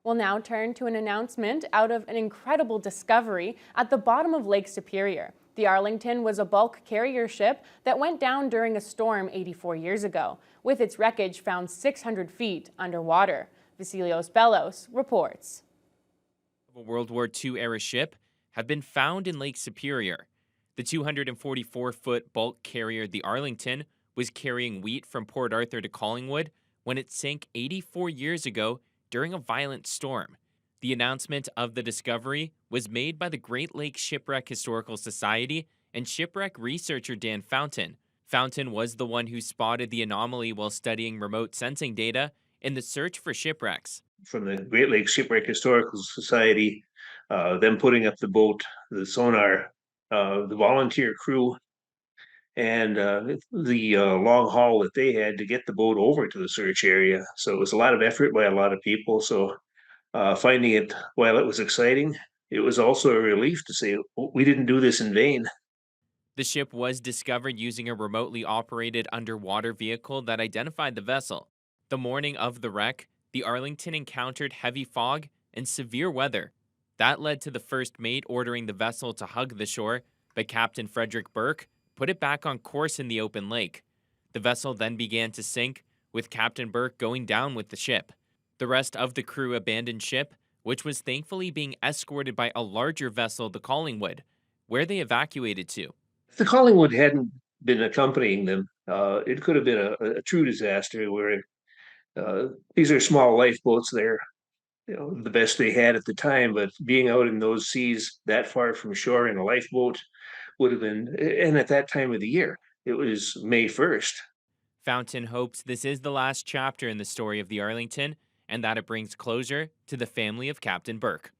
We'll now turn to an announcement out of an incredible discovery at the bottom of Lake Superior. The Arlington was a bulk carrier ship that went down during a storm 84 years ago, with its wreckage found 600 feet underwater. Vasilios Bellos reports. A World War II era ship have been found in Lake Superior. The 244-foot bulk carrier, the Arlington, was carrying wheat from Port Arthur to Collingwood when it sank 84 years ago during a violent storm. The announcement of the discovery was made by the Great Lakes Shipwreck Historical Society and shipwreck researcher Dan Fountain. Fountain was the one who spotted the anomaly while studying remote sensing data in the search for shipwrecks. From the Great Lakes Shipwreck Historical Society, them putting up the boat, the sonar, the volunteer crew, and the long haul that they had to get the boat over to the search area. So it was a lot of effort by a lot of people. So finding it, while it was exciting, it was also a relief to say, "Oh, we didn't do this in vain." The ship was discovered using a remotely operated underwater vehicle that identified the vessel. The morning of the wreck, the Arlington encountered heavy fog and severe weather. That led to the first mate ordering the vessel to hug the shore, but Captain Frederick Burke put it back on course in the open lake. The vessel then began to sink, with Captain Burke going down with the ship. The rest of the crew abandoned ship, which was thankfully being escorted by a larger vessel, the Collingwood, where they evacuated to. If the Collingwood hadn't been accompanying them, it could have been a true disaster where these are small lifeboats. They're the best they had at the time, but being out in those seas that far from shore in a lifeboat would have been, and at that time of the year, it was May 1st. Fountain hopes this is the last chapter in the story of the Arlington and that it brings closure to the family of Captain Burke.